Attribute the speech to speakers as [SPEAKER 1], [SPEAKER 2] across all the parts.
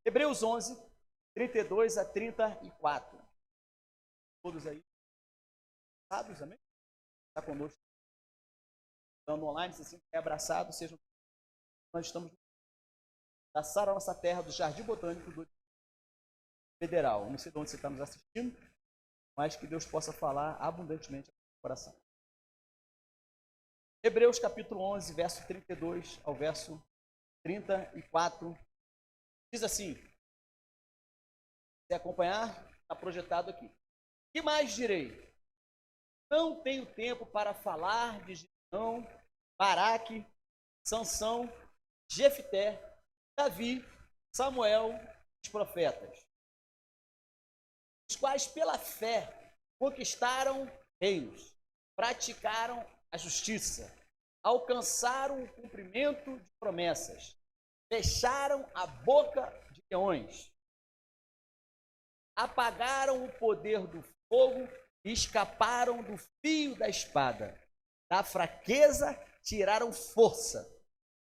[SPEAKER 1] Hebreus 11, 32 a 34. Todos aí, sábios, amém? Está conosco. Estando online, se sintam abraçados, sejam. Nós estamos da a nossa terra do Jardim Botânico do Federal. Não sei de onde você está nos assistindo, mas que Deus possa falar abundantemente no coração. Hebreus capítulo 11, verso 32 ao verso 34, diz assim, se você acompanhar, está projetado aqui. Que mais direi? Não tenho tempo para falar de Gideão, Baraque, Sansão, Jefté, Davi, Samuel, os profetas, os quais pela fé conquistaram reinos, praticaram a justiça, alcançaram o cumprimento de promessas, fecharam a boca de leões, apagaram o poder do fogo e escaparam do fio da espada. Da fraqueza tiraram força,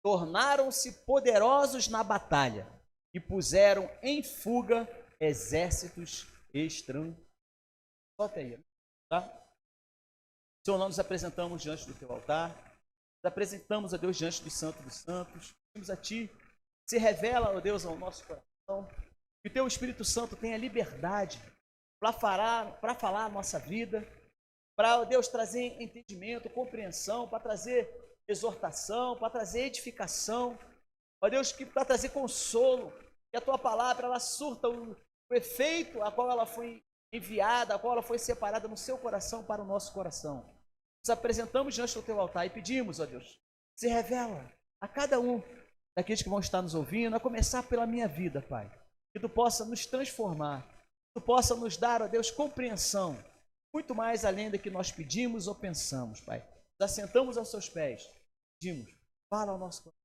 [SPEAKER 1] tornaram-se poderosos na batalha e puseram em fuga exércitos estrangeiros. Solta aí, tá? Senhor, nós nos apresentamos diante do teu altar, nos apresentamos a Deus diante do Santo dos Santos, pedimos a Ti, se revela, ó Deus, ao nosso coração, que o Teu Espírito Santo tenha liberdade para falar a nossa vida, para, ó Deus, trazer entendimento, compreensão, para trazer exortação, para trazer edificação, ó Deus, para trazer consolo, que a Tua palavra, ela surta o efeito a qual ela foi enviada, a qual ela foi separada no Seu coração para o nosso coração. Nos apresentamos diante do Teu altar e pedimos, ó Deus, se revela a cada um daqueles que vão estar nos ouvindo, a começar pela minha vida, Pai. Que Tu possa nos transformar, que Tu possa nos dar, ó Deus, compreensão, muito mais além do que nós pedimos ou pensamos, Pai. Nos assentamos aos Seus pés, pedimos, fala ao nosso coração.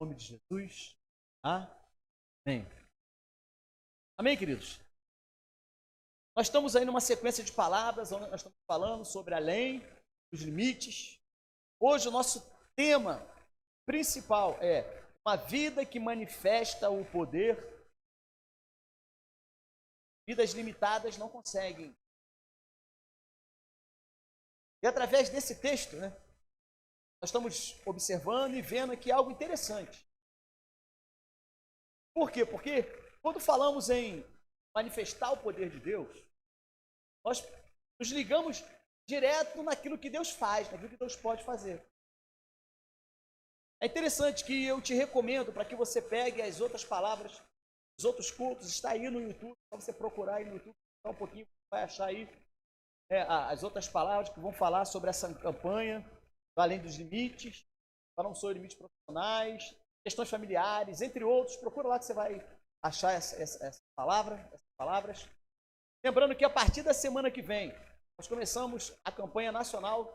[SPEAKER 1] Em nome de Jesus, amém. Amém, queridos? Nós estamos aí numa sequência de palavras, onde nós estamos falando sobre além dos limites. Hoje o nosso tema principal é uma vida que manifesta o poder. Vidas limitadas não conseguem. E através desse texto, né, nós estamos observando e vendo aqui algo interessante. Por quê? Porque quando falamos em manifestar o poder de Deus, nós nos ligamos direto naquilo que Deus faz, naquilo que Deus pode fazer. É interessante que eu te recomendo para que você pegue as outras palavras, os outros cultos, está aí no YouTube, só você procurar aí no YouTube, um pouquinho, vai achar aí as outras palavras que vão falar sobre essa campanha, além dos limites, falam sobre limites profissionais, questões familiares, entre outros. Procura lá que você vai achar essas palavras. Lembrando que a partir da semana que vem, nós começamos a campanha nacional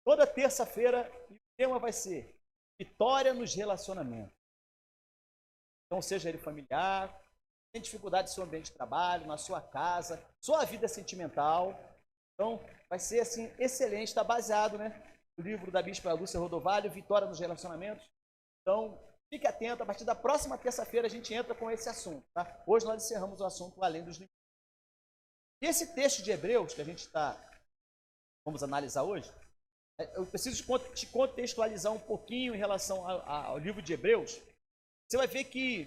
[SPEAKER 1] toda terça-feira e o tema vai ser Vitória nos Relacionamentos. Então, seja ele familiar, tem dificuldade no seu ambiente de trabalho, na sua casa, sua vida sentimental. Então, vai ser assim excelente, está baseado, né, no livro da Bispa Lúcia Rodovalho, Vitória nos Relacionamentos. Então, fique atento, a partir da próxima terça-feira a gente entra com esse assunto, tá? Hoje nós encerramos o assunto além dos limites. E esse texto de Hebreus que a gente vamos analisar hoje, eu preciso te contextualizar um pouquinho em relação ao livro de Hebreus. Você vai ver que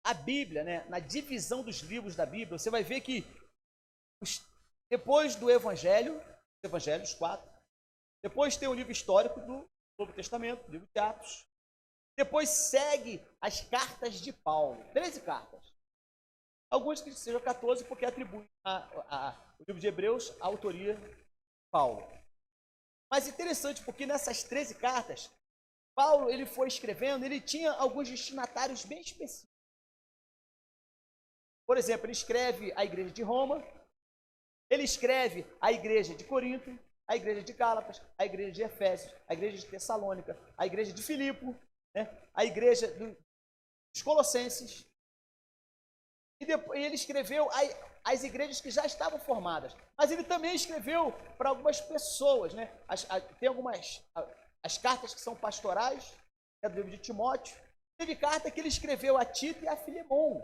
[SPEAKER 1] a Bíblia, né, na divisão dos livros da Bíblia, você vai ver que depois do Evangelho, os Evangelhos 4, depois tem o livro histórico do Novo Testamento, o livro de Atos. Depois segue as cartas de Paulo, 13 cartas. Alguns que sejam 14 porque atribuem o livro de Hebreus a autoria de Paulo. Mas interessante porque nessas 13 cartas, Paulo ele foi escrevendo, ele tinha alguns destinatários bem específicos. Por exemplo, ele escreve a igreja de Roma, ele escreve a igreja de Corinto, a igreja de Gálatas, a igreja de Efésios, a igreja de Tessalônica, a igreja de Filipe, né, a igreja dos Colossenses. E ele escreveu as igrejas que já estavam formadas. Mas ele também escreveu para algumas pessoas, né? Tem as cartas que são pastorais, que é do livro de Timóteo. teve carta que ele escreveu a Tito e a Filemon.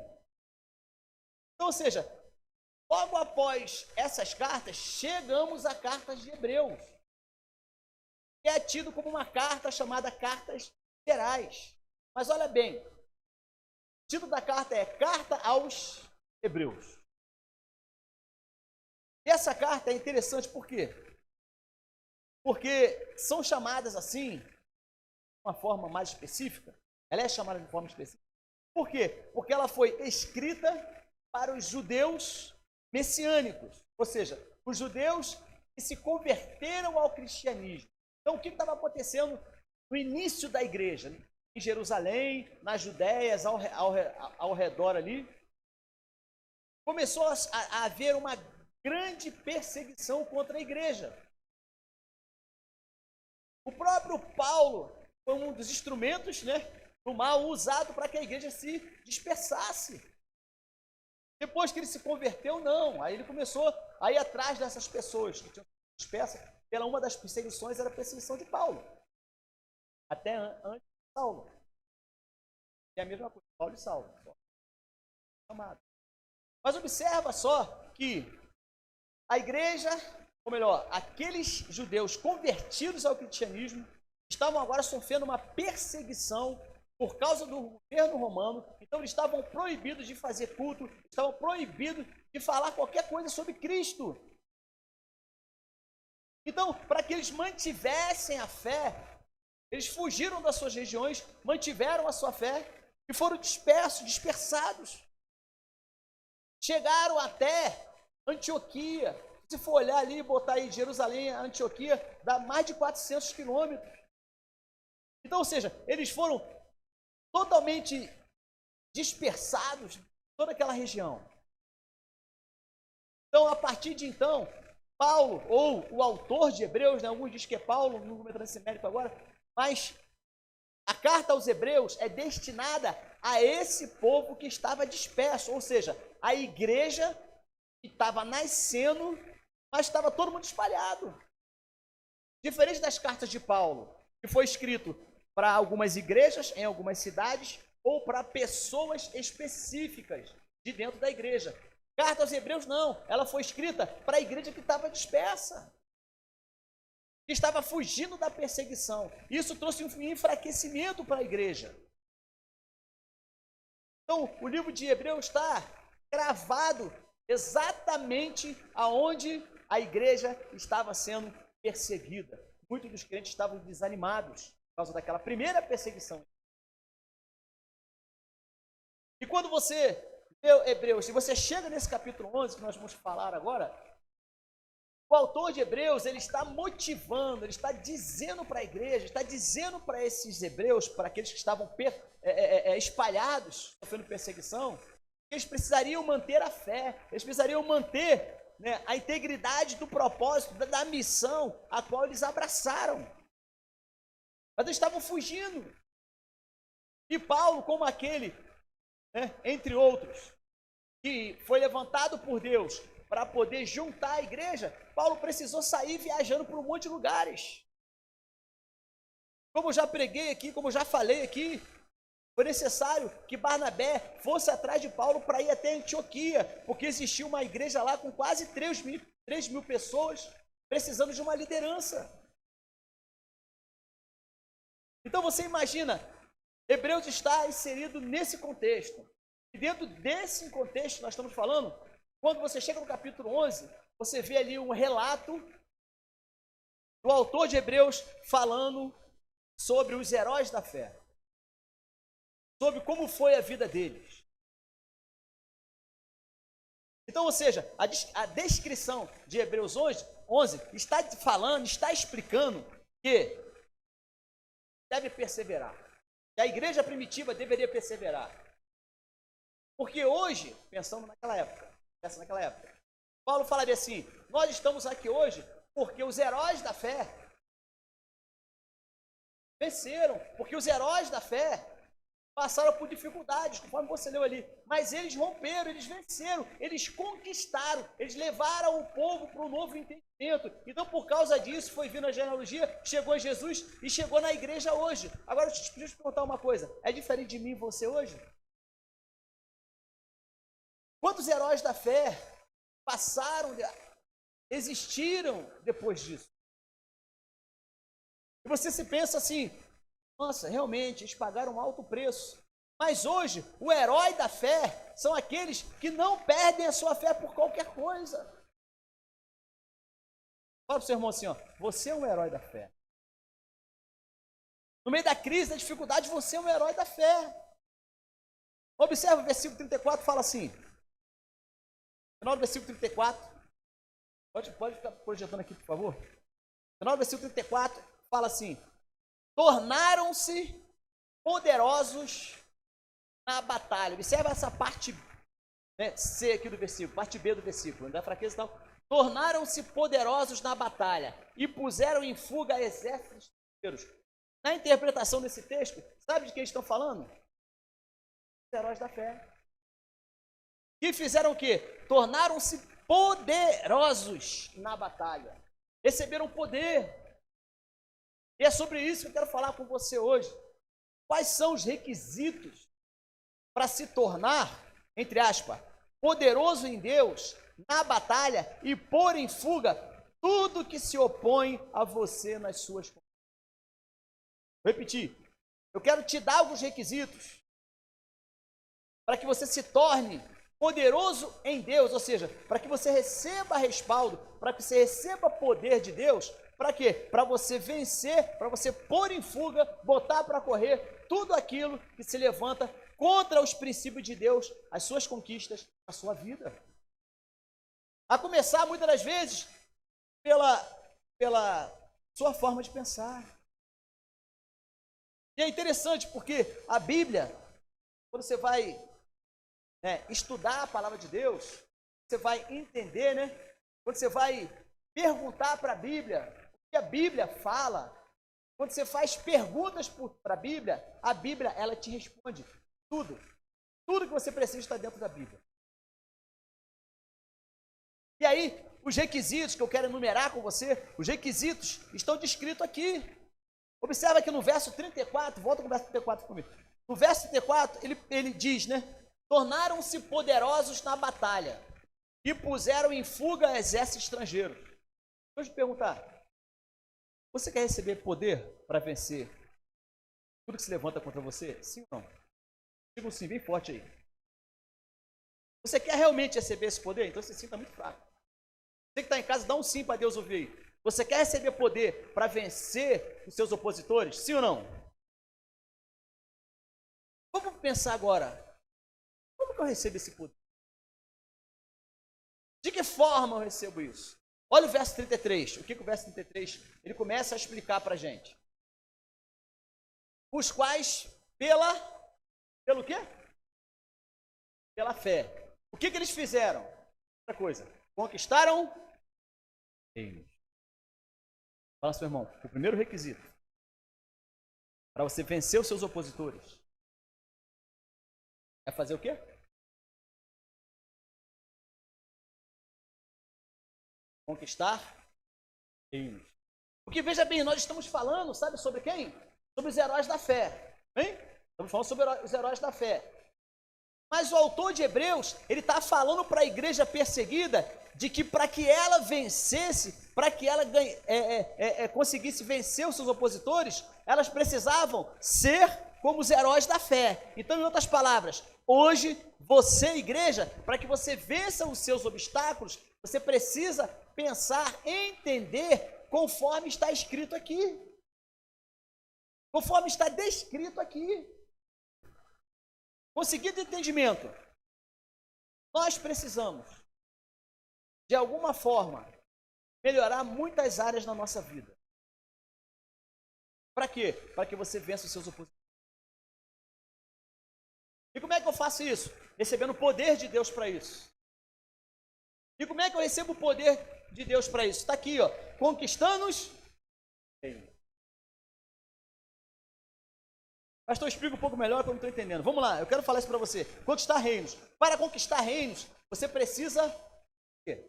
[SPEAKER 1] Então, ou seja, logo após essas cartas, chegamos a cartas de Hebreus, que é tido como uma carta chamada Cartas Gerais. Mas olha bem, o título da carta é Carta aos Hebreus. E essa carta é interessante por quê? Porque são chamadas assim, de uma forma mais específica. Ela é chamada de forma específica. Por quê? Porque ela foi escrita para os judeus messiânicos, ou seja, os judeus que se converteram ao cristianismo. Então, o que estava acontecendo no início da igreja? Em Jerusalém, nas Judéias, ao redor ali, começou a haver uma grande perseguição contra a igreja. O próprio Paulo foi um dos instrumentos, do mal usado para que a igreja se dispersasse. Depois que ele se converteu, não. Aí ele começou a ir atrás dessas pessoas que tinham se dispersas. Pela uma das perseguições era a perseguição de Paulo. Até antes de Saulo. É a mesma coisa, Paulo e Saulo. Mas observa só que a igreja, ou melhor, aqueles judeus convertidos ao cristianismo, estavam agora sofrendo uma perseguição por causa do governo romano. Então eles estavam proibidos de fazer culto, estavam proibidos de falar qualquer coisa sobre Cristo. Então, para que eles mantivessem a fé, eles fugiram das suas regiões, mantiveram a sua fé e foram dispersados. Chegaram até Antioquia. Se for olhar ali e botar aí Jerusalém, Antioquia, dá mais de 400 quilômetros. Então, ou seja, eles foram totalmente dispersados em toda aquela região. Então, a partir de então, Paulo, ou o autor de Hebreus, alguns dizem que é Paulo, não vou entrar nesse mérito agora, mas a carta aos Hebreus é destinada a esse povo que estava disperso, ou seja, a igreja que estava nascendo, mas estava todo mundo espalhado. Diferente das cartas de Paulo, que foi escrito para algumas igrejas, em algumas cidades, ou para pessoas específicas de dentro da igreja. Carta aos Hebreus não, ela foi escrita para a igreja que estava dispersa, que estava fugindo da perseguição. Isso trouxe um enfraquecimento para a igreja. Então, o livro de Hebreus está cravado exatamente aonde a igreja estava sendo perseguida. Muitos dos crentes estavam desanimados por causa daquela primeira perseguição. E quando você lê Hebreus, se você chega nesse capítulo 11, que nós vamos falar agora, o autor de Hebreus, ele está motivando, ele está dizendo para a igreja, está dizendo para esses hebreus, para aqueles que estavam espalhados, sofrendo perseguição, que eles precisariam manter a fé, eles precisariam manter a integridade do propósito, da missão a qual eles abraçaram. Mas eles estavam fugindo. E Paulo, como aquele, entre outros, que foi levantado por Deus para poder juntar a igreja, Paulo precisou sair viajando por um monte de lugares. Como eu já preguei aqui, como eu já falei aqui, foi necessário que Barnabé fosse atrás de Paulo para ir até Antioquia, porque existia uma igreja lá com quase 3 mil pessoas precisando de uma liderança. Então você imagina, Hebreus está inserido nesse contexto. E dentro desse contexto nós estamos falando, quando você chega no capítulo 11, você vê ali um relato do autor de Hebreus falando sobre os heróis da fé. Sobre como foi a vida deles. Então, ou seja, a descrição de Hebreus 11 está falando, está explicando que deve perseverar. Que a igreja primitiva deveria perseverar. Porque hoje, pensando naquela época, Paulo falaria assim, nós estamos aqui hoje porque os heróis da fé venceram, porque os heróis da fé passaram por dificuldades, conforme você leu ali, mas eles romperam, eles venceram, eles conquistaram, eles levaram o povo para um novo entendimento. Então, por causa disso, foi vindo a genealogia, chegou em Jesus e chegou na igreja hoje. Agora, deixa eu te perguntar uma coisa, é diferente de mim e você hoje? Quantos heróis da fé passaram, existiram depois disso? E você se pensa assim, nossa, realmente, eles pagaram um alto preço. Mas hoje, o herói da fé são aqueles que não perdem a sua fé por qualquer coisa. Fala para o seu irmão assim, ó, você é um herói da fé. No meio da crise, da dificuldade, você é um herói da fé. Observa o versículo 34, fala assim. Final do versículo 34. Pode ficar projetando aqui, por favor. Final do versículo 34, fala assim. Tornaram-se poderosos na batalha. Observa essa parte, né, C aqui do versículo, parte B do versículo, da fraqueza e tal. Tornaram-se poderosos na batalha e puseram em fuga exércitos estrangeiros. Na interpretação desse texto, sabe de quem estão falando? Os heróis da fé. Que fizeram o quê? Tornaram-se poderosos na batalha. Receberam poder. E é sobre isso que eu quero falar com você hoje. Quais são os requisitos para se tornar, entre aspas, poderoso em Deus, na batalha e pôr em fuga tudo que se opõe a você nas suas conquistas? Vou repetir. Eu quero te dar alguns requisitos para que você se torne poderoso em Deus, ou seja, para que você receba respaldo, para que você receba poder de Deus. Para quê? Para você vencer, para você pôr em fuga, botar para correr tudo aquilo que se levanta contra os princípios de Deus, as suas conquistas, a sua vida. A começar, muitas das vezes, pela sua forma de pensar. E é interessante porque a Bíblia, quando você vai estudar a palavra de Deus, você vai entender, né? Quando você vai perguntar para a Bíblia, que a Bíblia fala, quando você faz perguntas para a Bíblia ela te responde tudo. Tudo que você precisa está dentro da Bíblia. E aí, os requisitos que eu quero enumerar com você, os requisitos estão descritos aqui. Observa que no verso 34, volta com o verso 34 comigo. No verso 34, ele diz, né? Tornaram-se poderosos na batalha e puseram em fuga exército estrangeiro. Deixa eu te perguntar. Você quer receber poder para vencer tudo que se levanta contra você? Sim ou não? Diga um sim bem forte aí. Você quer realmente receber esse poder? Então esse sim está muito fraco. Você que está em casa, dá um sim para Deus ouvir. Você quer receber poder para vencer os seus opositores? Sim ou não? Vamos pensar agora. Como que eu recebo esse poder? De que forma eu recebo isso? Olha o verso 33. O que o verso 33 ele começa a explicar para a gente? Os quais, pelo quê? Pela fé. O que eles fizeram? Outra coisa. Conquistaram reinos. Fala, seu irmão. O primeiro requisito para você vencer os seus opositores é fazer o quê? Conquistar reinos. Porque veja bem, nós estamos falando, sabe sobre quem? Sobre os heróis da fé. Hein? Estamos falando sobre os heróis da fé. Mas o autor de Hebreus, ele está falando para a igreja perseguida de que para que ela vencesse, para que ela conseguisse vencer os seus opositores, elas precisavam ser como os heróis da fé. Então, em outras palavras, hoje, você, igreja, para que você vença os seus obstáculos, você precisa pensar, entender conforme está escrito aqui. Conforme está descrito aqui. Conseguido entendimento, nós precisamos, de alguma forma, melhorar muitas áreas na nossa vida. Para quê? Para que você vença os seus opositores. E como é que eu faço isso? Recebendo o poder de Deus para isso. E como é que eu recebo o poder de Deus para isso? Está aqui, ó, conquistando-os. Pastor, explica um pouco melhor que eu não estou entendendo. Vamos lá, eu quero falar isso para você. Conquistar reinos. Para conquistar reinos, você precisa o quê?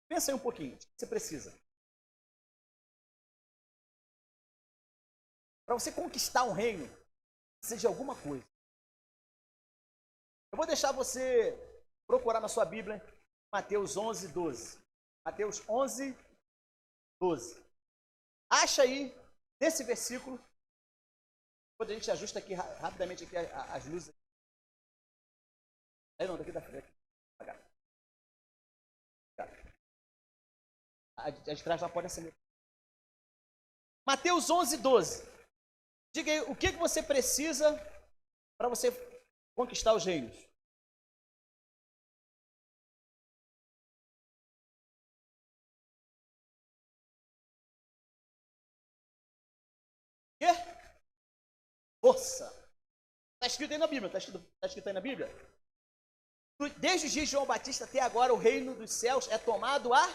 [SPEAKER 1] Pensa aí um pouquinho. O que você precisa? Para você conquistar um reino, precisa de alguma coisa. Eu vou deixar você procurar na sua Bíblia Mateus 11, 12. Mateus 11, 12. Acha aí, nesse versículo, quando a gente ajusta aqui rapidamente aqui as luzes. Aí não, daqui da frente. A de trás já pode acender. Mateus 11, 12. Diga aí, o que você precisa para você conquistar os reinos? Quê? Força. Está escrito aí na Bíblia, tá escrito aí na Bíblia? Desde os dias de João Batista até agora, o reino dos céus é tomado a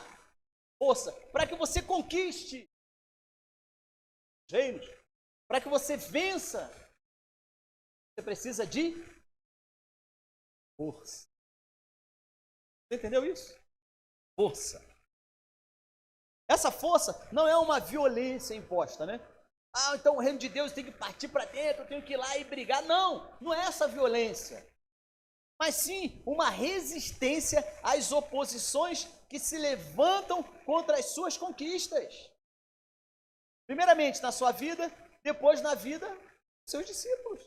[SPEAKER 1] força. Para que você conquiste os reinos, para que você vença, você precisa de força. Você entendeu isso? Força. Essa força não é uma violência imposta, né? Ah, então o reino de Deus tem que partir para dentro, eu tenho que ir lá e brigar. Não, não é essa violência. Mas sim uma resistência às oposições que se levantam contra as suas conquistas. Primeiramente na sua vida, depois na vida dos seus discípulos.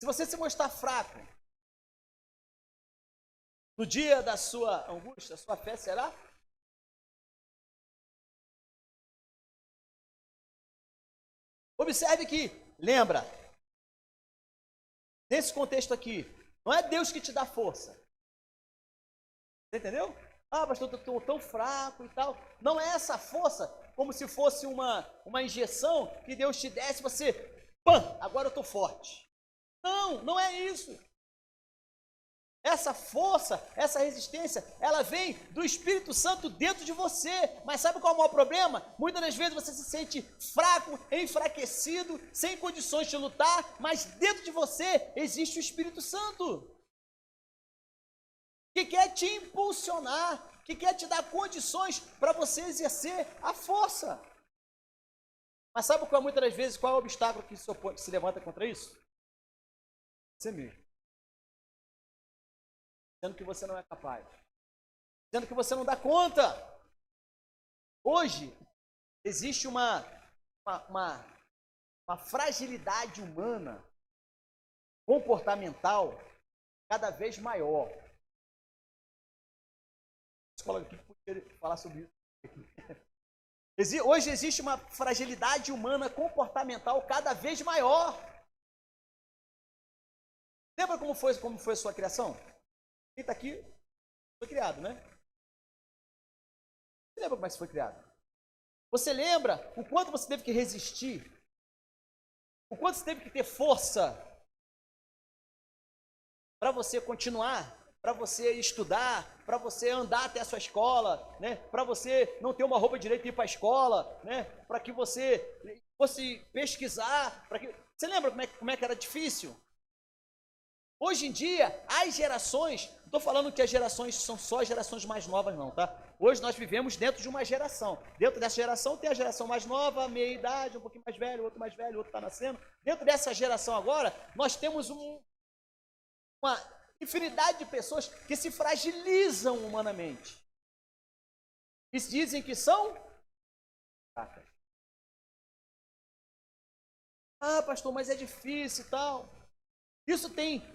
[SPEAKER 1] Se você se mostrar fraco, no dia da sua angústia, a sua fé será? Observe que, lembra, nesse contexto aqui, não é Deus que te dá força. Você entendeu? Ah, pastor, eu estou tão fraco e tal. Não é essa força como se fosse uma injeção que Deus te desse, você, pam, agora eu estou forte. Não, não é isso. Essa força, essa resistência, ela vem do Espírito Santo dentro de você. Mas sabe qual é o maior problema? Muitas das vezes você se sente fraco, enfraquecido, sem condições de lutar, mas dentro de você existe o Espírito Santo, que quer te impulsionar, que quer te dar condições para você exercer a força. Mas sabe qual muitas das vezes qual é o obstáculo que se levanta contra isso? Você mesmo. Dizendo que você não é capaz, dizendo que você não dá conta. Hoje existe uma fragilidade humana, comportamental, cada vez maior. A escola aqui poderia falar sobre isso. Hoje existe uma fragilidade humana comportamental cada vez maior. Lembra como foi a sua criação? Quem está aqui foi criado, né? Você lembra como é que você foi criado? Você lembra o quanto você teve que resistir? O quanto você teve que ter força para você continuar, para você estudar, para você andar até a sua escola, né? Para você não ter uma roupa direito e ir para a escola, né? Para que você fosse pesquisar, Você lembra como é que era difícil? Hoje em dia, as gerações, não estou falando que as gerações são só as gerações mais novas não, tá? Hoje nós vivemos dentro de uma geração. Dentro dessa geração tem a geração mais nova, meia idade, um pouquinho mais velho, outro mais velho, outro está nascendo. Dentro dessa geração agora, nós temos uma infinidade de pessoas que se fragilizam humanamente. E dizem que são fracas. Ah, pastor, mas é difícil e tal. Isso tem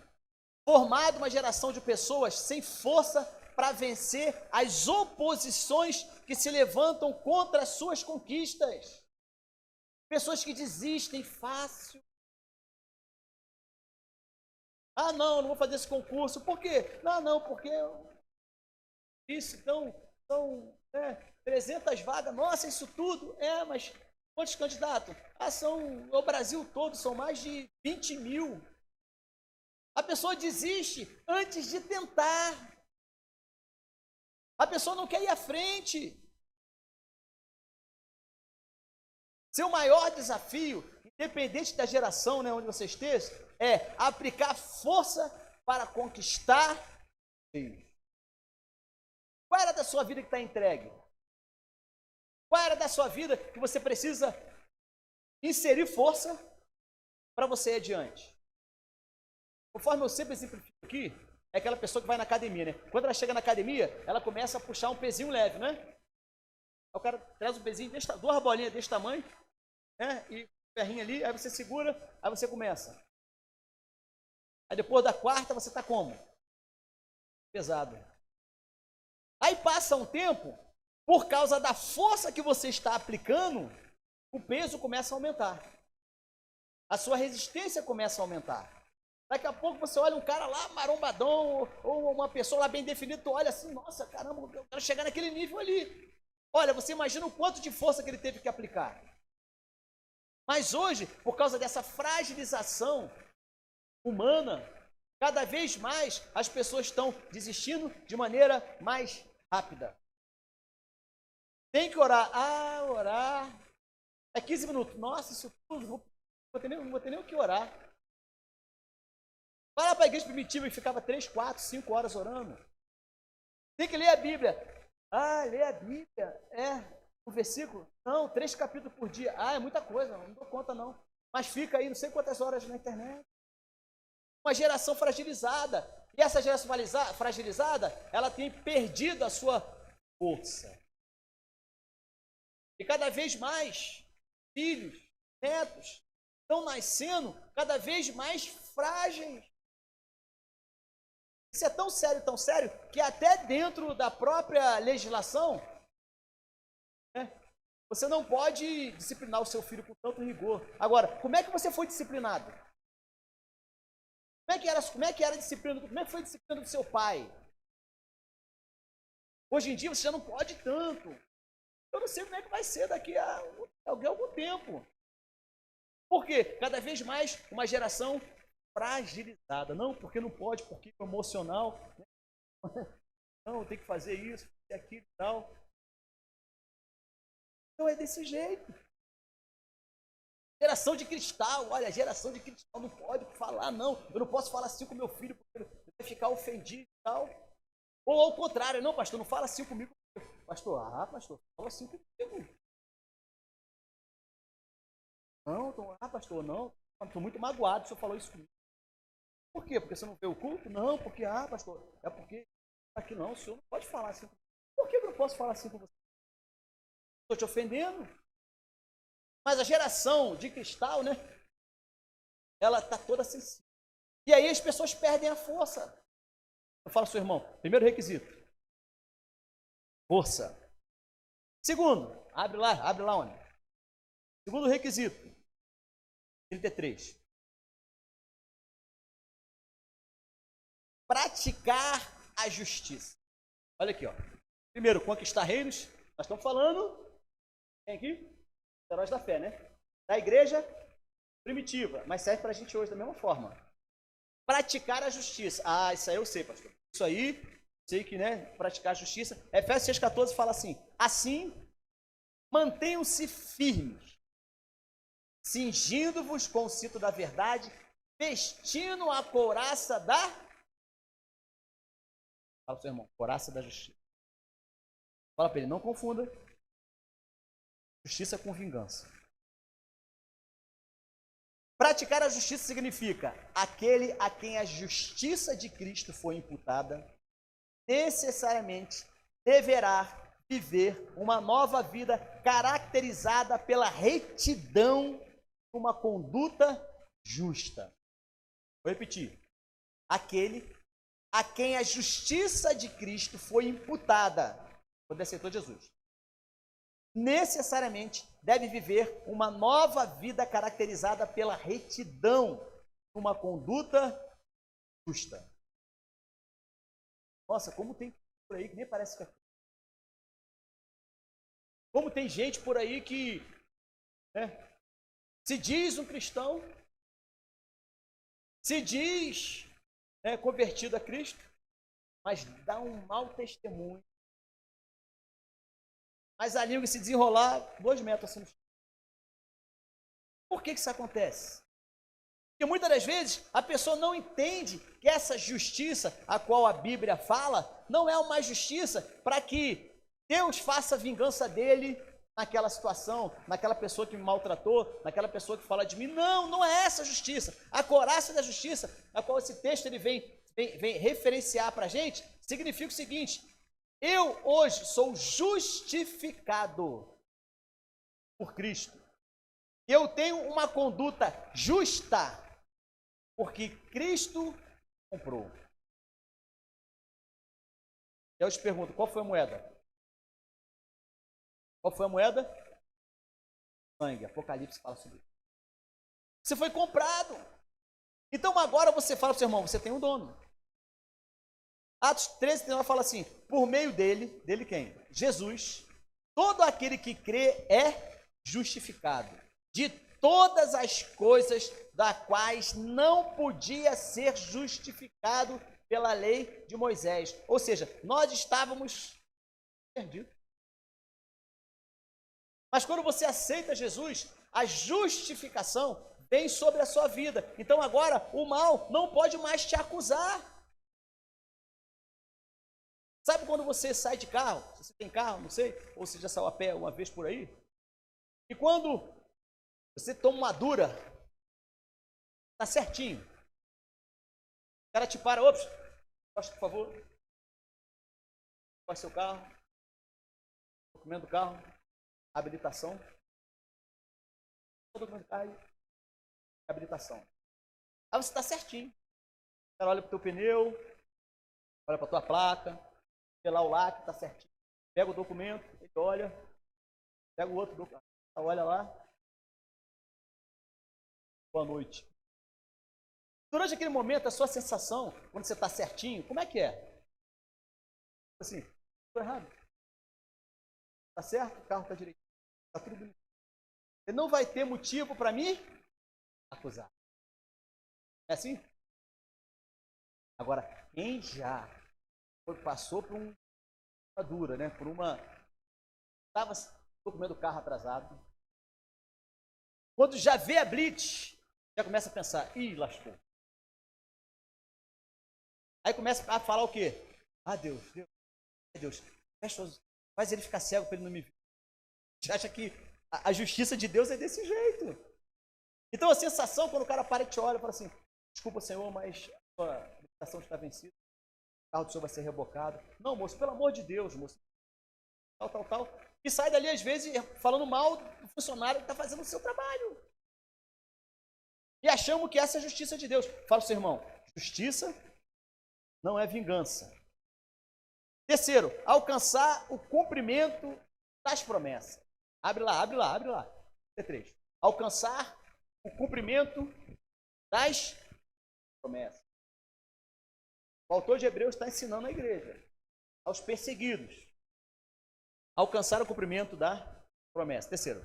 [SPEAKER 1] formado uma geração de pessoas sem força para vencer as oposições que se levantam contra as suas conquistas. Pessoas que desistem fácil. Ah, não vou fazer esse concurso. Por quê? Não, porque isso, então, são 300 vagas. Nossa, isso tudo? Mas quantos candidatos? O Brasil todo, são mais de 20 mil. A pessoa desiste antes de tentar. A pessoa não quer ir à frente. Seu maior desafio, independente da geração, né, onde você esteja, é aplicar força para conquistar Deus. Qual era da sua vida que está entregue? Qual era da sua vida que você precisa inserir força para você ir adiante? Conforme eu sempre exemplifico aqui, é aquela pessoa que vai na academia, né? Quando ela chega na academia, ela começa a puxar um pezinho leve, né? Aí o cara traz um pezinho, duas bolinhas desse tamanho, né? E um ferrinho ali, aí você segura, aí você começa. Aí depois da quarta, você está como? Pesado. Aí passa um tempo, por causa da força que você está aplicando, o peso começa a aumentar. A sua resistência começa a aumentar. Daqui a pouco você olha um cara lá, marombadão, ou uma pessoa lá bem definida, tu olha assim, nossa, caramba, eu quero chegar naquele nível ali. Olha, você imagina o quanto de força que ele teve que aplicar. Mas hoje, por causa dessa fragilização humana, cada vez mais as pessoas estão desistindo de maneira mais rápida. Tem que orar. Ah, orar. É 15 minutos. Nossa, isso tudo, não vou ter nem o que orar. Vai lá para a igreja primitiva e ficava 3, 4, 5 horas orando. Tem que ler a Bíblia. Ah, ler a Bíblia. Um versículo? Não, 3 capítulos por dia. Ah, é muita coisa, não dou conta não. Mas fica aí não sei quantas horas na internet. Uma geração fragilizada. E essa geração fragilizada, ela tem perdido a sua força. E cada vez mais filhos, netos, estão nascendo cada vez mais frágeis. Isso é tão sério, que até dentro da própria legislação, né, você não pode disciplinar o seu filho com tanto rigor. Agora, como é que você foi disciplinado? Como é que era a disciplina? Como é que foi a disciplina do seu pai? Hoje em dia você já não pode tanto. Eu não sei como é que vai ser daqui a algum tempo. Por quê? Cada vez mais uma geração fragilizada. Não, porque não pode, porque é emocional. Não, tem que fazer isso, aquilo e tal. Então é desse jeito. Geração de cristal, olha, geração de cristal não pode falar, não. Eu não posso falar assim com meu filho, porque ele vai ficar ofendido e tal. Ou ao contrário, não, pastor, não fala assim comigo. Pastor, fala assim comigo. Não, pastor, não. Estou muito magoado, o senhor falou isso comigo. Por quê? Porque você não vê o culto? Não, porque, pastor, é porque aqui não, o senhor não pode falar assim. Por que eu não posso falar assim com você? Estou te ofendendo? Mas a geração de cristal, né? Ela está toda sensível. E aí as pessoas perdem a força. Eu falo ao seu irmão, primeiro requisito, força. Segundo, abre lá onde? Segundo requisito, 33. Praticar a justiça. Olha aqui, ó. Primeiro, conquistar reinos. Nós estamos falando, quem aqui? Heróis da fé, né? Da igreja primitiva, mas serve para a gente hoje da mesma forma. Praticar a justiça. Ah, isso aí eu sei, pastor. Isso aí, sei que, né? Praticar a justiça. Efésios 6,14 fala assim: assim, mantenham-se firmes, cingindo-vos com o cinto da verdade, vestindo a couraça da... Fala pro seu irmão, couraça da justiça. Fala para ele, não confunda justiça com vingança. Praticar a justiça significa aquele a quem a justiça de Cristo foi imputada, necessariamente deverá viver uma nova vida caracterizada pela retidão, uma conduta justa. Vou repetir. Aquele a quem a justiça de Cristo foi imputada, quando aceitou Jesus, necessariamente deve viver uma nova vida caracterizada pela retidão, uma conduta justa. Nossa, como tem por aí que nem parece que é. Como tem gente por aí que, né, se diz um cristão, se diz, né, convertido a Cristo, mas dá um mau testemunho. Mas a língua se desenrolar 2 metros assim. Por que isso acontece? Porque muitas das vezes a pessoa não entende que essa justiça a qual a Bíblia fala não é uma justiça para que Deus faça a vingança dele naquela situação, naquela pessoa que me maltratou, naquela pessoa que fala de mim. Não, não é essa a justiça. A corácia da justiça, a qual esse texto ele vem referenciar para a gente, significa o seguinte: eu hoje sou justificado por Cristo. Eu tenho uma conduta justa, porque Cristo comprou. Eu te pergunto, qual foi a moeda? Qual foi a moeda? Sangue. Apocalipse fala sobre isso. Você foi comprado. Então agora você fala para o seu irmão, você tem um dono. Atos 13, 39 fala assim, por meio dele quem? Jesus, todo aquele que crê é justificado de todas as coisas das quais não podia ser justificado pela lei de Moisés. Ou seja, nós estávamos perdidos. Mas quando você aceita Jesus, a justificação vem sobre a sua vida. Então agora o mal não pode mais te acusar. Sabe quando você sai de carro? Se você tem carro, não sei, ou você já saiu a pé uma vez por aí? E quando você toma uma dura, tá certinho. O cara te para, ops, por favor. Faz seu carro, documento do carro, habilitação. Documento do carro, habilitação. Aí você está certinho. O cara olha para o teu pneu, olha para a tua placa, vê lá o lacre, está certinho. Pega o documento, ele olha, pega o outro documento, olha lá. Boa noite. Durante aquele momento, a sua sensação, quando você está certinho, como é que é? Assim, estou errado. Está certo? O carro está direito. Está tudo bonito. Você não vai ter motivo para me acusar. É assim? Agora, quem já passou por uma dura, né? Por uma... Estava comendo o carro atrasado. Quando já vê a blitz, já começa a pensar, ih, lascou. Aí começa a falar o quê? Ah, Deus, faz ele ficar cego para ele não me ver. Você acha que a justiça de Deus é desse jeito? Então a sensação, quando o cara para e te olha, fala assim, desculpa, Senhor, mas a sua habilitação está vencida. O carro do Senhor vai ser rebocado. Não, moço, pelo amor de Deus, moço. Tal. E sai dali, às vezes, falando mal do funcionário que está fazendo o seu trabalho. E achamos que essa é a justiça de Deus. Fala para o seu irmão, justiça não é vingança. Terceiro, alcançar o cumprimento das promessas. Abre lá. T3. Alcançar o cumprimento das promessas. O autor de Hebreus está ensinando a igreja, aos perseguidos, alcançar o cumprimento da promessa. Terceiro,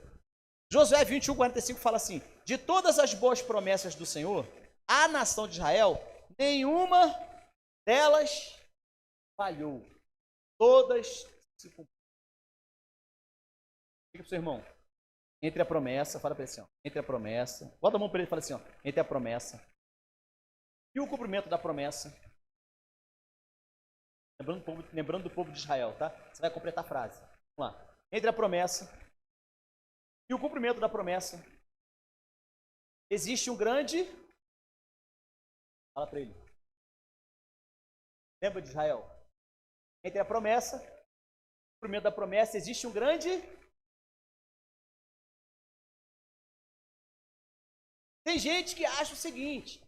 [SPEAKER 1] Josué 21, 45 fala assim, de todas as boas promessas do Senhor, à nação de Israel, nenhuma delas falhou. Todas se cumpriram. Diga para o seu irmão, entre a promessa, fala para ele assim, ó, entre a promessa, bota a mão para ele e fala assim, ó, entre a promessa e o cumprimento da promessa, lembrando do povo de Israel, tá? Você vai completar a frase. Vamos lá. Entre a promessa e o cumprimento da promessa, existe um grande... Fala para ele. Lembra de Israel? Entre a promessa e o cumprimento da promessa, existe um grande... Tem gente que acha o seguinte,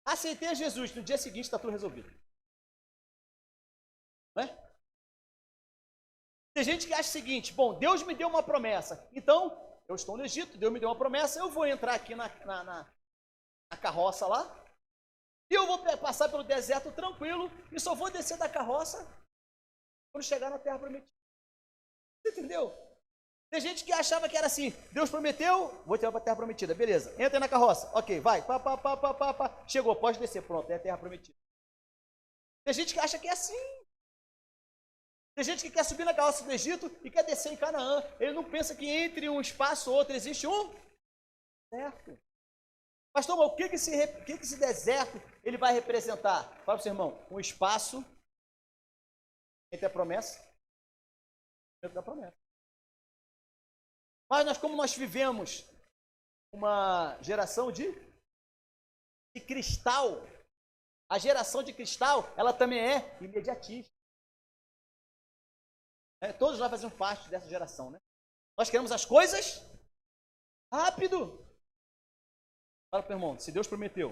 [SPEAKER 1] aceitei a Jesus, no dia seguinte está tudo resolvido. Não é? Tem gente que acha o seguinte, bom, Deus me deu uma promessa, então, eu estou no Egito, Deus me deu uma promessa, eu vou entrar aqui na carroça lá, e eu vou passar pelo deserto tranquilo, e só vou descer da carroça quando chegar na terra prometida. Você entendeu? Tem gente que achava que era assim, Deus prometeu, vou te levar para a terra prometida, beleza, entra na carroça, ok, vai, chegou, pode descer, pronto, é a terra prometida. Tem gente que acha que é assim. Tem gente que quer subir na carroça do Egito e quer descer em Canaã. Ele não pensa que entre um espaço ou outro existe um deserto. Pastor, mas o que esse deserto ele vai representar? Fala para o seu irmão, um espaço entre a promessa e dentro da promessa. Mas como nós vivemos uma geração de cristal, a geração de cristal, ela também é imediatista. Todos nós fazemos parte dessa geração, né? Nós queremos as coisas rápido. Fala para o irmão, se Deus prometeu,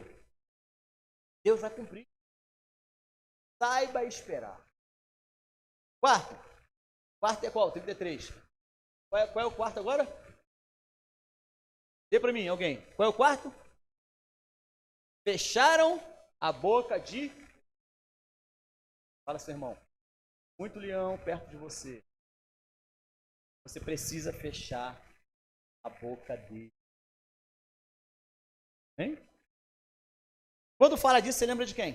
[SPEAKER 1] Deus vai cumprir. Saiba esperar. Quarto é qual? 33. Qual é o quarto agora? Dê para mim, alguém. Qual é o quarto? Fecharam a boca de... Fala, seu irmão. Muito leão perto de você. Você precisa fechar a boca dele. Hein? Quando fala disso, você lembra de quem?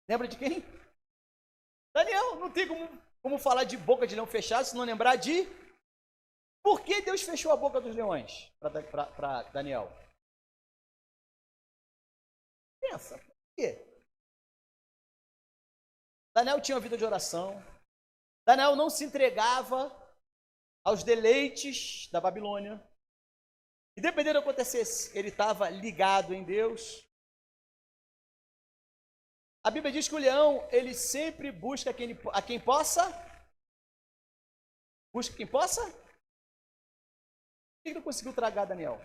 [SPEAKER 1] Lembra de quem? Daniel. Não tem como falar de boca de leão fechada se não lembrar de... Por que Deus fechou a boca dos leões para Daniel? Pensa, por quê? Daniel tinha uma vida de oração. Daniel não se entregava aos deleites da Babilônia. Independente do que acontecesse, ele estava ligado em Deus. A Bíblia diz que o leão, ele sempre busca a quem possa. Busca quem possa? Por que não conseguiu tragar Daniel?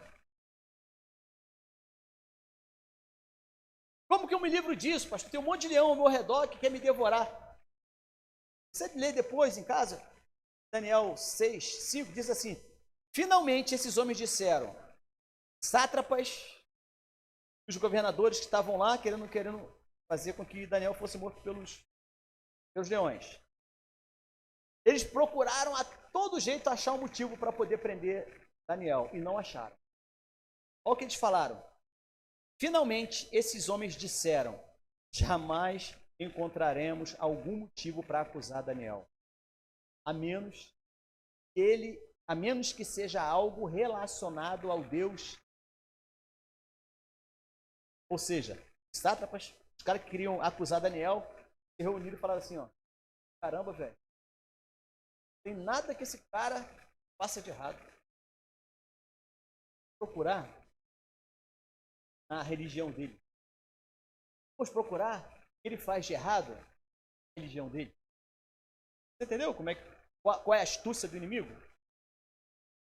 [SPEAKER 1] Como que eu me livro disso, pastor? Tem um monte de leão ao meu redor que quer me devorar. Você lê depois em casa, Daniel 6, 5, diz assim: finalmente esses homens disseram, sátrapas, os governadores que estavam lá querendo fazer com que Daniel fosse morto pelos leões. Eles procuraram a todo jeito achar um motivo para poder prender Daniel e não acharam. Olha o que eles falaram. Finalmente, esses homens disseram, jamais encontraremos algum motivo para acusar Daniel, a menos que seja algo relacionado ao Deus. Ou seja, os sátrapas, os caras que queriam acusar Daniel, se reuniram e falaram assim, ó, caramba, velho, tem nada que esse cara faça de errado. Procurar na religião dele. Vamos procurar o que ele faz de errado na religião dele. Você entendeu qual é a astúcia do inimigo?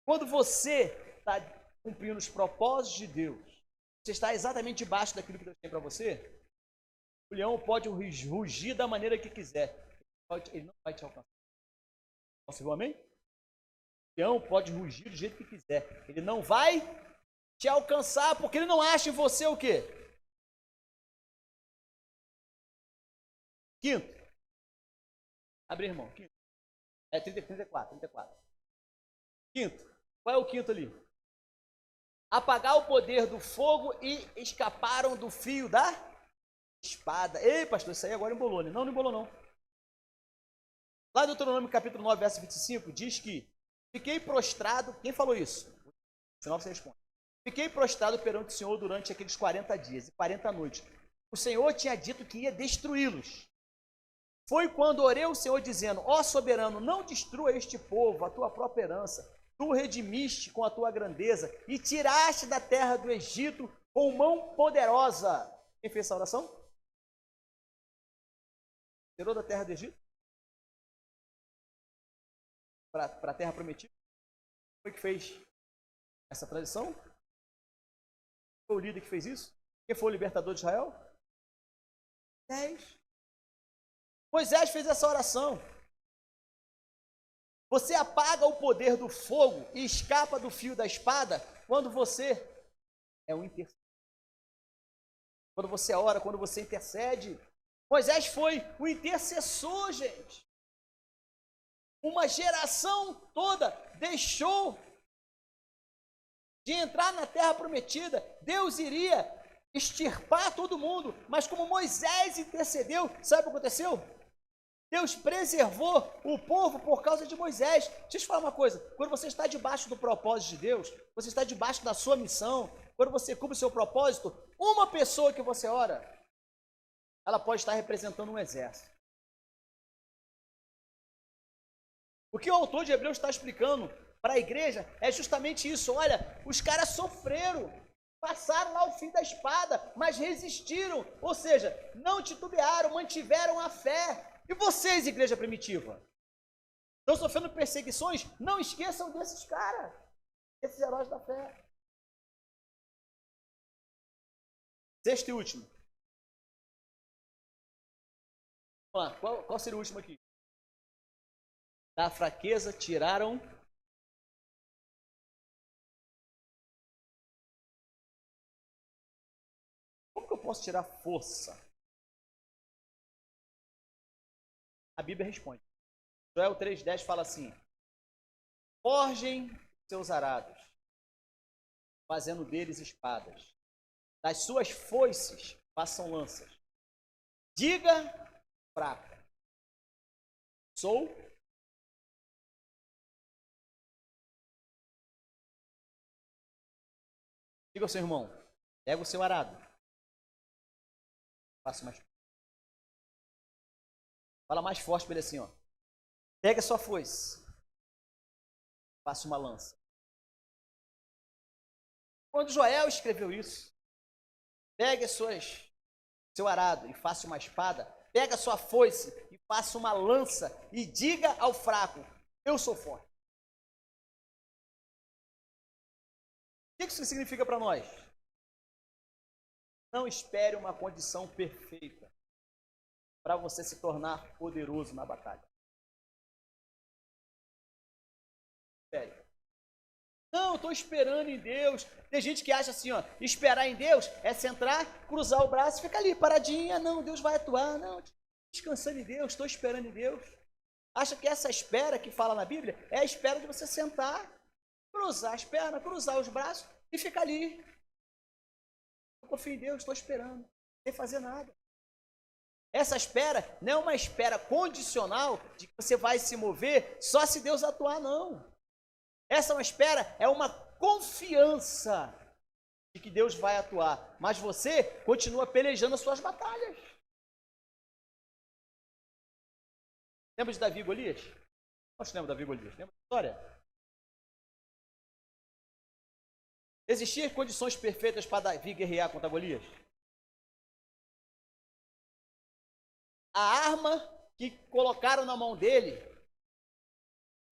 [SPEAKER 1] Quando você está cumprindo os propósitos de Deus, você está exatamente debaixo daquilo que Deus tem para você, o leão pode rugir da maneira que quiser. Ele não vai te alcançar. Você viu, amém? O leão pode rugir do jeito que quiser. Ele não vai te alcançar, porque ele não acha em você o quê? Quinto. Abre, irmão. Quinto. 34. Quinto. Qual é o quinto ali? Apagar o poder do fogo e escaparam do fio da espada. Ei, pastor, isso aí agora embolou, né? Não embolou, não. Lá no Deuteronômio capítulo 9, verso 25, diz que fiquei prostrado. Quem falou isso? Senão você responde. Fiquei prostrado perante o Senhor durante aqueles 40 dias e 40 noites. O Senhor tinha dito que ia destruí-los. Foi quando orei ao Senhor dizendo, ó soberano, não destrua este povo, a tua própria herança. Tu o redimiste com a tua grandeza e tiraste da terra do Egito com mão poderosa. Quem fez essa oração? Tirou da terra do Egito? Para a terra prometida? Foi que fez essa tradição? Foi o líder que fez isso? Quem foi o libertador de Israel? 10. Moisés fez essa oração. Você apaga o poder do fogo e escapa do fio da espada quando você é um intercessor. Quando você ora, quando você intercede. Moisés foi o intercessor, gente. Uma geração toda deixou de entrar na terra prometida. Deus iria extirpar todo mundo, mas como Moisés intercedeu, sabe o que aconteceu? Deus preservou o povo por causa de Moisés. Deixa eu te falar uma coisa. Quando você está debaixo do propósito de Deus, você está debaixo da sua missão, quando você cumpre o seu propósito, uma pessoa que você ora, ela pode estar representando um exército. O que o autor de Hebreus está explicando para a igreja é justamente isso. Olha, os caras sofreram, passaram lá o fim da espada, mas resistiram, ou seja, não titubearam, mantiveram a fé. E vocês, igreja primitiva, estão sofrendo perseguições? Não esqueçam desses caras, esses heróis da fé. Sexto e último. Vamos lá, qual seria o último aqui? Da fraqueza tiraram como que eu posso tirar força? A Bíblia responde. Joel 3,10 fala assim: forjem seus arados, fazendo deles espadas. Das suas foices façam lanças. Diga fraco, sou. Diga ao seu irmão, pega o seu arado. Faça mais. Fala mais forte para ele assim, ó. Pega a sua foice. Faça uma lança. Quando Joel escreveu isso, pegue seu arado e faça uma espada. Pega a sua foice e faça uma lança e diga ao fraco, eu sou forte. O que isso significa para nós? Não espere uma condição perfeita para você se tornar poderoso na batalha. Espere. Não, estou esperando em Deus. Tem gente que acha assim, ó, esperar em Deus é sentar, cruzar o braço e ficar ali paradinha. Não, Deus vai atuar. Não, descansando em Deus, estou esperando em Deus. Acha que essa espera que fala na Bíblia é a espera de você sentar, cruzar as pernas, cruzar os braços e ficar ali. Eu confio em Deus, estou esperando, sem fazer nada. Essa espera não é uma espera condicional de que você vai se mover só se Deus atuar, não. Essa é uma espera, é uma confiança de que Deus vai atuar, mas você continua pelejando as suas batalhas. Lembra de Davi e Golias? Nós lembra de Davi e Golias? Lembra da história? Existiam condições perfeitas para Davi guerrear contra Golias? A arma que colocaram na mão dele,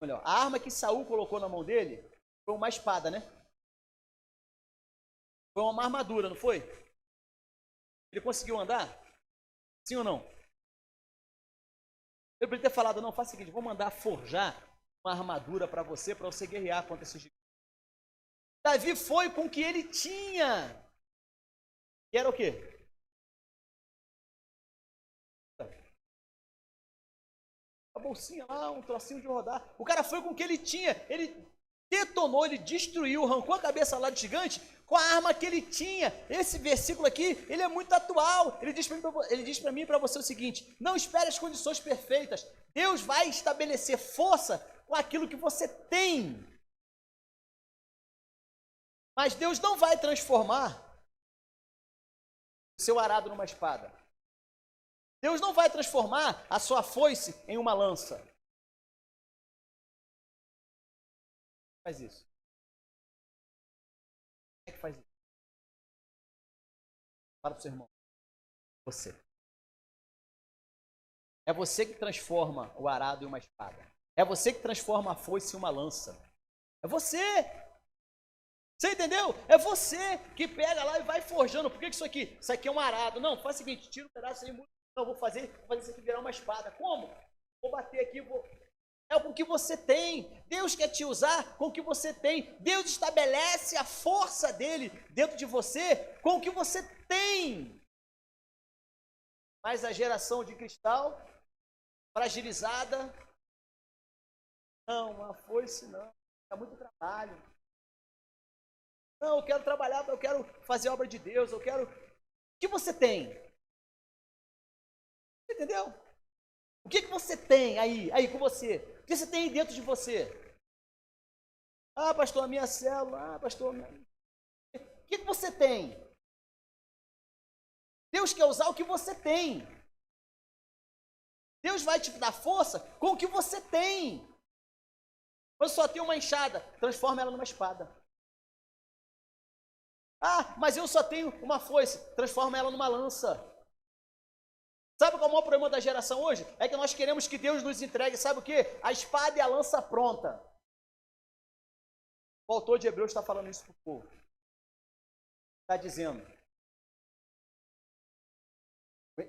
[SPEAKER 1] melhor, a arma que Saul colocou na mão dele foi uma espada, né? Foi uma armadura, não foi? Ele conseguiu andar? Sim ou não? Eu poderia ter falado, não, faz o seguinte, vou mandar forjar uma armadura para você guerrear contra esse gigante. Davi foi com o que ele tinha. Que era o quê? A bolsinha lá, um trocinho de rodar. O cara foi com o que ele tinha. Ele detonou, ele destruiu, arrancou a cabeça lá do gigante com a arma que ele tinha. Esse versículo aqui, ele é muito atual. Ele diz para mim e para você o seguinte: não espere as condições perfeitas. Deus vai estabelecer força com aquilo que você tem. Mas Deus não vai transformar o seu arado numa espada. Deus não vai transformar a sua foice em uma lança. Faz isso. Quem é que faz isso? Fala para o seu irmão. Você. É você que transforma o arado em uma espada. É você que transforma a foice em uma lança. É você. Você entendeu? É você que pega lá e vai forjando. Por que isso aqui? Isso aqui é um arado. Não, faz o seguinte, tira um pedaço aí. Não, vou fazer isso aqui virar uma espada. Como? Vou bater aqui, É com o que você tem. Deus quer te usar com o que você tem. Deus estabelece a força dele dentro de você com o que você tem. Mas a geração de cristal, fragilizada, não, a foice não. Dá muito trabalho. Não, eu quero trabalhar, eu quero fazer a obra de Deus, eu quero... O que você tem? Entendeu? O que você tem aí com você? O que você tem aí dentro de você? Ah, pastor, a minha célula. Ah, pastor, o que você tem? Deus quer usar o que você tem. Deus vai te dar força com o que você tem. Você só tem uma enxada, transforma ela numa espada. Ah, mas eu só tenho uma foice, transforma ela numa lança. Sabe qual é o maior problema da geração hoje? É que nós queremos que Deus nos entregue, sabe o quê? A espada e a lança pronta. O autor de Hebreus está falando isso para o povo. Está dizendo,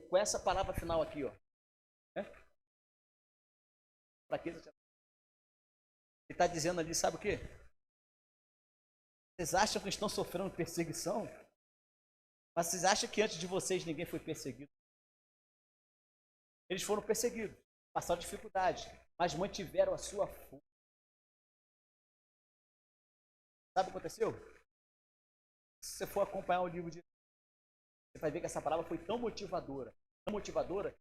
[SPEAKER 1] com essa palavra final aqui, ó. Fraqueza. Ele está dizendo ali, sabe o quê? Vocês acham que estão sofrendo perseguição? Mas vocês acham que antes de vocês ninguém foi perseguido? Eles foram perseguidos, passaram dificuldade, mas mantiveram a sua força. Sabe o que aconteceu? Se você for acompanhar o livro de... Você vai ver que essa palavra foi tão motivadora,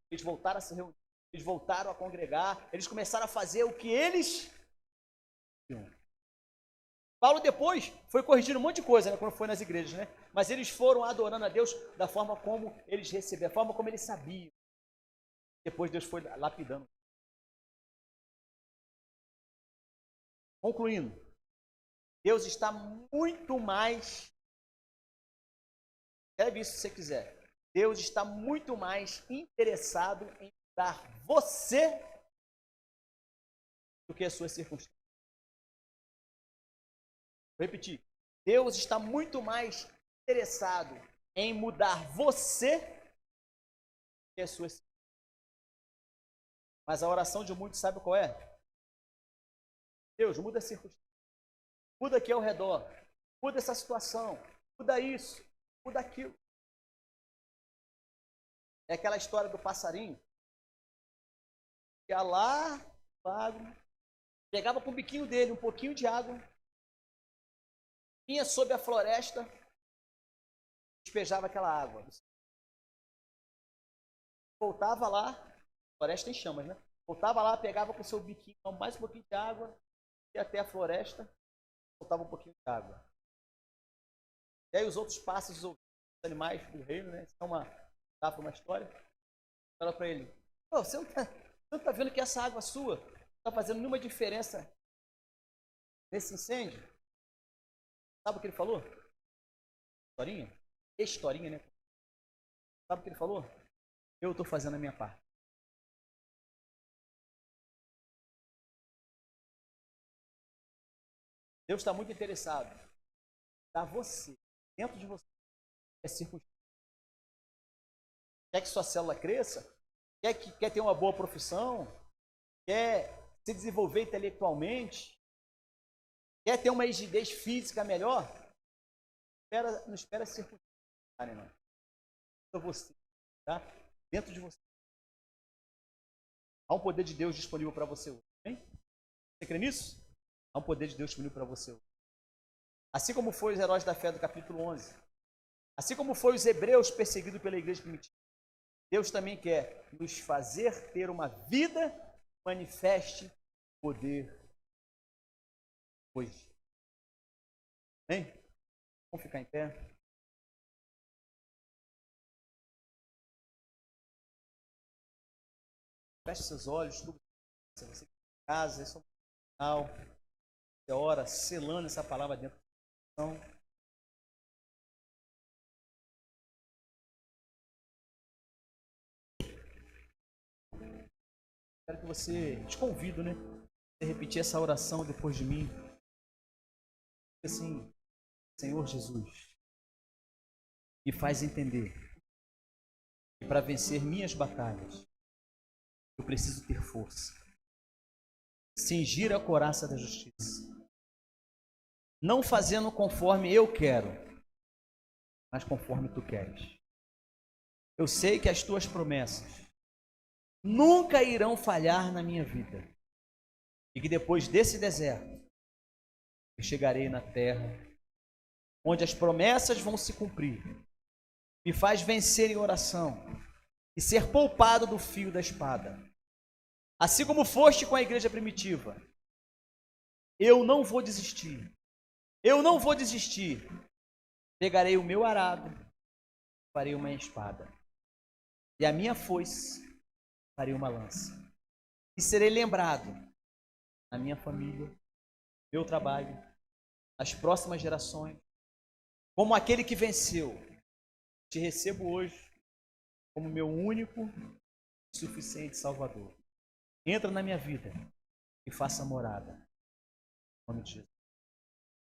[SPEAKER 1] eles voltaram a se reunir, eles voltaram a congregar, eles começaram a fazer o que eles... Paulo depois foi corrigindo um monte de coisa, né, quando foi nas igrejas, né? Mas eles foram adorando a Deus da forma como eles receberam, da forma como eles sabiam. Depois Deus foi lapidando. Concluindo, Deus está muito mais... Escreve isso se você quiser. Deus está muito mais interessado em dar você do que as suas circunstâncias. Vou repetir. Deus está muito mais interessado em mudar você do que as suas circunstâncias. Mas a oração de muitos sabe qual é? Deus, muda a circunstância. Muda aqui ao redor. Muda essa situação. Muda isso. Muda aquilo. É aquela história do passarinho. Ia lá, lago, pegava com o biquinho dele um pouquinho de água, vinha sob a floresta, despejava aquela água. Voltava lá, floresta em chamas, né? Voltava lá, pegava com o seu biquinho mais um pouquinho de água, ia até a floresta, voltava um pouquinho de água. E aí os outros pássaros, os animais do reino, né? Isso é uma história. Fala para ele, você não tá vendo que essa água sua não está fazendo nenhuma diferença nesse incêndio? Sabe o que ele falou? Historinha, né? Sabe o que ele falou? Eu estou fazendo a minha parte. Deus está muito interessado em dar você, dentro de você, é circunstância. Quer que sua célula cresça? Quer ter uma boa profissão? Quer se desenvolver intelectualmente? Quer ter uma rigidez física melhor? Não espera circunstâncias, não. Para você, tá? Dentro de você. Há um poder de Deus disponível para você hoje. Hein? Você crê nisso? Há um poder de Deus disponível para você hoje. Assim como foi os heróis da fé do capítulo 11. Assim como foi os hebreus perseguidos pela igreja primitiva. Deus também quer nos fazer ter uma vida que manifeste poder hoje. Hein? Vamos ficar em pé? Feche seus olhos, tudo. Se você está em casa, esse é o final. Você ora selando essa palavra dentro do coração. Quero que você, te convido, né? Você repetir essa oração depois de mim. Assim, Senhor Jesus, me faz entender que para vencer minhas batalhas, eu preciso ter força. Cingir a couraça da justiça. Não fazendo conforme eu quero, mas conforme tu queres. Eu sei que as tuas promessas nunca irão falhar na minha vida. E que depois desse deserto, eu chegarei na terra, onde as promessas vão se cumprir. Me faz vencer em oração e ser poupado do fio da espada. Assim como foste com a igreja primitiva, eu não vou desistir. Eu não vou desistir. Pegarei o meu arado, farei uma espada, e a minha foice farei uma lança. E serei lembrado na minha família, meu trabalho, nas próximas gerações, como aquele que venceu. Te recebo hoje como meu único e suficiente Salvador. Entra na minha vida e faça morada. Em nome de Jesus.